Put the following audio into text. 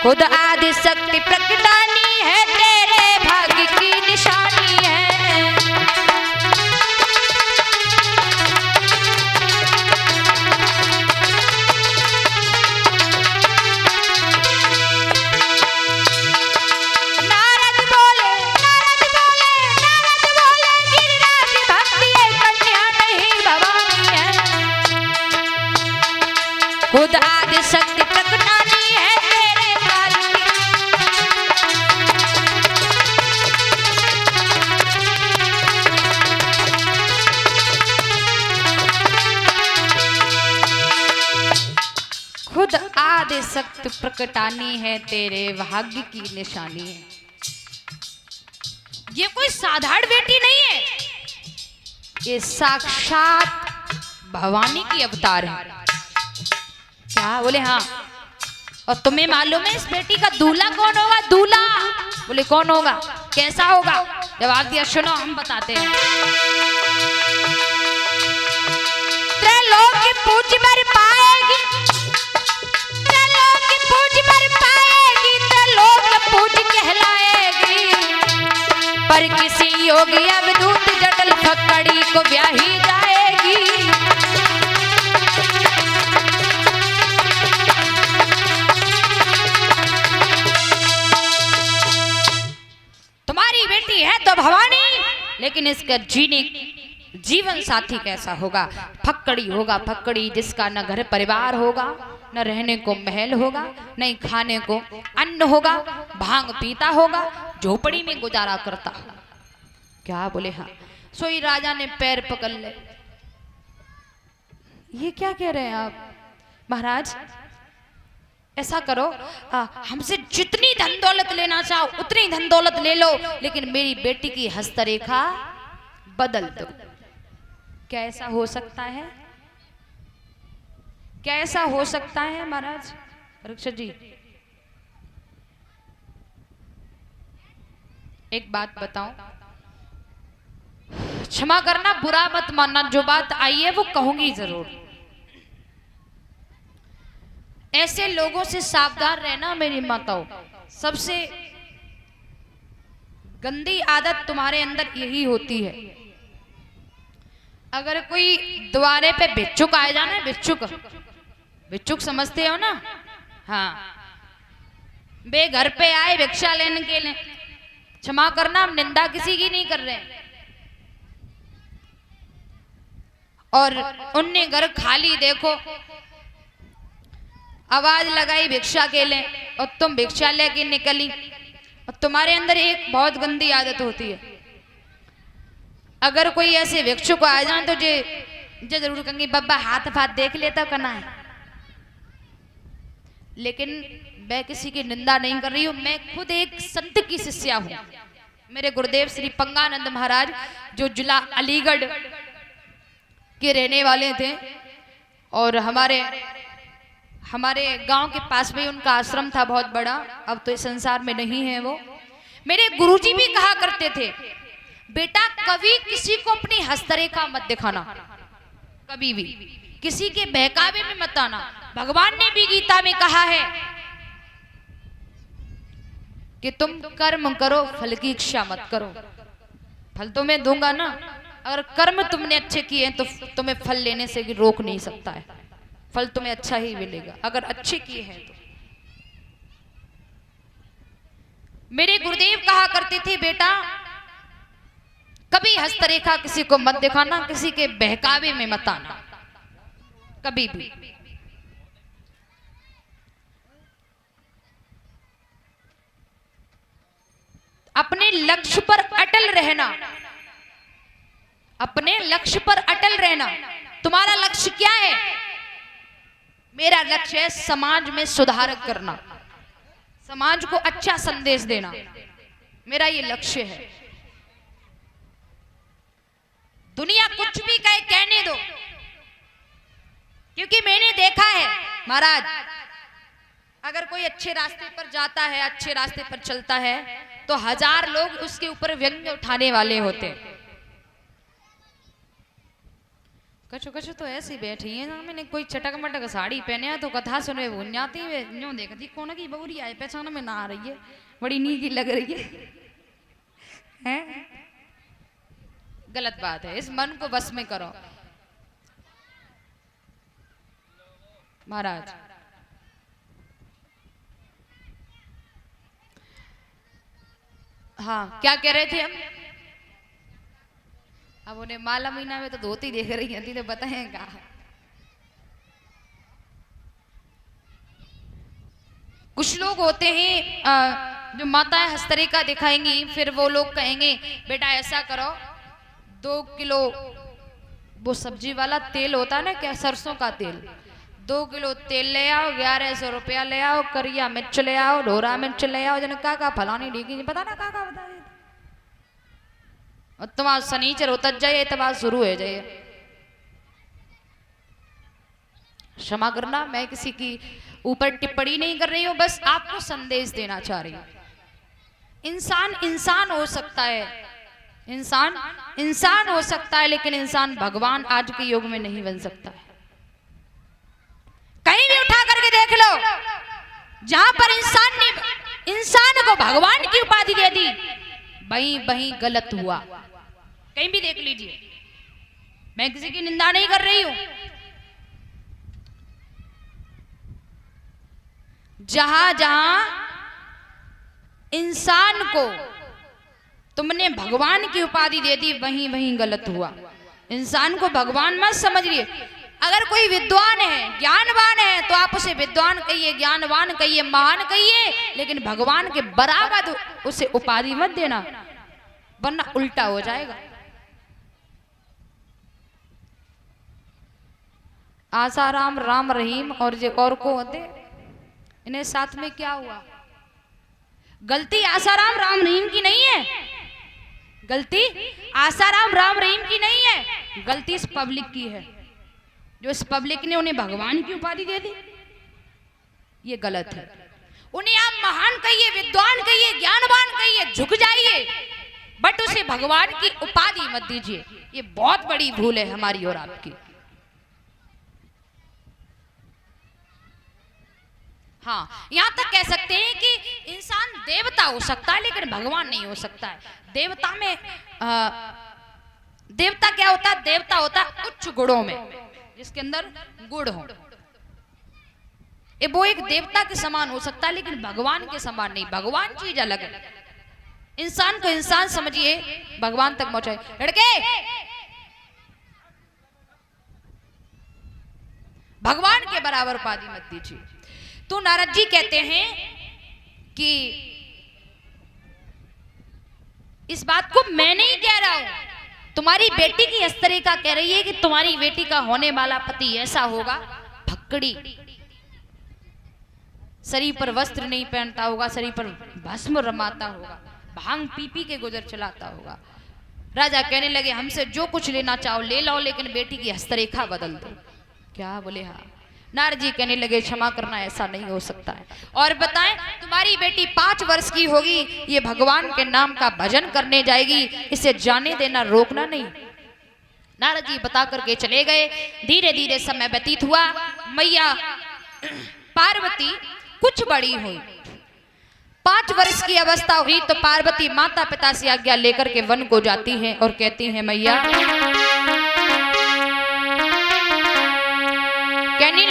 खुद आदि शक्ति प्रकटानी है, तेरे भाग्य की निशानी है। नारद बोले गिरिराज भक्ति है, कन्या नहीं भवानी है। खुद आदि शक्ति प्रकटानी है, तेरे भाग्य की। खुद आदि शक्ति प्रकटानी है, तेरे भाग्य की निशानी है। ये कोई साधारण बेटी नहीं है, ये साक्षात भवानी की अवतार है। क्या बोले? हाँ। और तुम्हें मालूम है इस बेटी का दूल्हा कौन होगा? दूल्हा? बोले कौन होगा, कैसा होगा? जवाब दिया, सुनो हम बताते हैं। त्रैलोक्य पूज बर पाएगी, त्रैलोक्य पूज बर पाएगी, त्रैलोक्य पूज कहलाएगी। पर किसी योगी अवधूत जटल फक्कड़ी को ब्याही जाएगी। तुम्हारी बेटी है तो भवानी, लेकिन इसका जीवन साथी कैसा होगा? फक्कड़ी होगा, फक्कड़ी जिसका न घर परिवार होगा, न रहने को महल होगा, न ही खाने को अन्न होगा, भांग पीता होगा, झोपड़ी में गुजारा करता होगा। क्या बोले? हाँ। सोई राजा ने पैर पकड़ ले। ये क्या कह रहे हैं आप महाराज? ऐसा करो, हमसे जितनी धन दौलत लेना चाहो उतनी धन दौलत ले लो, लेकिन मेरी बेटी की हस्तरेखा बदल दो। क्या ऐसा हो सकता है? क्या ऐसा हो सकता है महाराज? परीक्षित जी, एक बात बताओ, क्षमा करना, बुरा मत मानना, जो बात आई है वो कहूंगी जरूर। ऐसे लोगों से सावधान रहना मेरी माताओं। सबसे गंदी आदत तुम्हारे अंदर यही होती है। अगर कोई द्वारे पे भिक्षुक आए जाना, भिक्षुक समझते हो ना? हाँ, वे घर पे आए भिक्षा लेने के लिए, क्षमा करना हम निंदा किसी की नहीं कर रहे, और उनने घर खाली देखो, आवाज लगाई भिक्षा के लिए, और तुम भिक्षा लेके निकली, और तुम्हारे अंदर एक बहुत गंदी आदत होती है। अगर कोई ऐसे भिक्षुक आ जाए तो जे जरूर कहेंगे बब्बा हाथ फाथ देख लेता करना है। लेकिन मैं किसी की निंदा नहीं कर रही हूं, मैं खुद एक संत की शिष्या हूं। मेरे गुरुदेव श्री पंगानंद महाराज जो जिला अलीगढ़ के रहने वाले थे, और हमारे गांव के पास में उनका आश्रम था बहुत बड़ा, अब तो इस संसार में नहीं है वो। मेरे गुरुजी भी कहा करते थे, बेटा कभी किसी को अपनी हस्तरेखा मत दिखाना, कभी भी किसी के बहकावे में मत आना। भगवान ने भी गीता में कहा है कि तुम कर्म करो, फल की इच्छा मत करो। फल तो मैं दूंगा ना, अगर कर्म तुमने अच्छे किए हैं तो तुम्हें फल लेने से रोक नहीं सकता है, फल तुम्हें अच्छा ही मिलेगा अगर अच्छे किए हैं तो। मेरे गुरुदेव कहा करते थे, बेटा कभी हस्तरेखा किसी को मत दिखाना, किसी के बहकावे में मत आना, कभी भी। अपने लक्ष्य पर अटल रहना, अपने लक्ष्य पर अटल रहना। तुम्हारा लक्ष्य क्या है? मेरा लक्ष्य है समाज में सुधार करना, समाज को अच्छा संदेश देना, मेरा ये लक्ष्य है। दुनिया कुछ भी कहे कहने दो, क्योंकि मैंने देखा है महाराज, अगर कोई अच्छे रास्ते पर जाता है, अच्छे रास्ते पर चलता है, तो 1000 लोग उसके ऊपर व्यंग्य उठाने वाले होते हैं। कछु कछु तो ऐसी बैठी है ना, मैंने कोई चटक मटक साड़ी पहने है तो कथा सुने भूल जाती है, यूं देखती कौन की बबूरी आए पहचान में ना आ रही है, बड़ी नीकी लग रही है। हैं? गलत बात है, इस मन को बस में करो महाराज। हाँ क्या कह रहे थे हम? अब उन्हें माला महीना में तो धोती देख रही थी तो बताएगा। कुछ लोग होते हैं जो माताएं हस्तरेखा दिखाएंगी, फिर वो लोग कहेंगे बेटा ऐसा करो 2 किलो वो सब्जी वाला तेल होता है ना, क्या सरसों का तेल, 2 किलो तेल ले आओ, 1100 रुपया ले आओ, करिया मिर्च ले आओ, ढोरा मिर्च ले आओ, जन का फलानी ढीकी पता ना का बता दे, और तुम्हारा शनिचर उतर जाए इतवार शुरू हो जाए। क्षमा करना, मैं किसी की ऊपर टिप्पणी नहीं कर रही हूं, बस आपको संदेश देना चाह रही हूं। इंसान इंसान हो सकता है, इंसान इंसान हो सकता है, लेकिन इंसान भगवान आज के युग में नहीं बन सकता है। कहीं भी उठा करके देख लो, जहां पर इंसान ने इंसान को भगवान की उपाधि दे दी, वहीं वहीं गलत हुआ। कहीं भी देख लीजिए, मैं किसी की निंदा नहीं कर रही हूं। जहां जहां इंसान को तुमने भगवान की उपाधि दे दी, वहीं वहीं गलत हुआ। इंसान को भगवान मत समझिए। अगर कोई विद्वान है, ज्ञानवान है, तो आप उसे विद्वान कहिए, ज्ञानवान कहिए, महान कहिए, लेकिन भगवान के बराबर उसे उपाधि मत देना, वरना उल्टा हो जाएगा। आसाराम, राम रहीम और जो और को होते, इन्हें साथ में क्या हुआ? गलती आसाराम राम रहीम की नहीं है, गलती आसाराम राम रहीम की नहीं है, गलती इस पब्लिक की है, जो इस पब्लिक ने उन्हें भगवान की उपाधि दे दी। ये गलत है। उन्हें आप महान कहिए, विद्वान कहिए, ज्ञानवान कहिए, झुक जाइए, बट उसे भगवान की उपाधि मत दीजिए। ये बहुत बड़ी भूल है हमारी और आपकी। हाँ, यहां तक कह सकते हैं कि इंसान देवता हो सकता है, लेकिन भगवान नहीं हो सकता है। देवता में देवता क्या होता है? देवता होता है उच्च गुणों में, जिसके अंदर गुण हो, वो एक देवता के समान हो सकता है, लेकिन भगवान के समान नहीं। भगवान चीज अलग है। इंसान को इंसान समझिए, भगवान तक पहुंचाए। लड़के, भगवान के बराबर उपाधि मत दीजिए। तो नारद जी कहते हैं कि इस बात को मैं नहीं कह रहा हूं, तुम्हारी बेटी की हस्तरेखा कह रही है कि तुम्हारी बेटी का होने वाला पति ऐसा होगा, भक्कड़ी, शरीर पर वस्त्र नहीं पहनता होगा, शरीर पर भस्म रमाता होगा, भांग पी पी के गुजर चलाता होगा। राजा कहने लगे हमसे जो कुछ लेना चाहो ले लो, लेकिन बेटी की हस्तरेखा बदल दो। क्या बोले? हाँ। नारद जी कहने लगे क्षमा करना, ऐसा नहीं हो सकता है। और बताएं, तुम्हारी बेटी 5 वर्ष की होगी, ये भगवान के नाम का भजन करने जाएगी, इसे जाने देना, रोकना नहीं। नारद जी बता करके चले गए। धीरे धीरे समय व्यतीत हुआ। मैया पार्वती कुछ बड़ी हुई, 5 वर्ष की अवस्था हुई तो पार्वती माता पिता से आज्ञा लेकर के वन को जाती हैं और कहती हैं मैया, कहने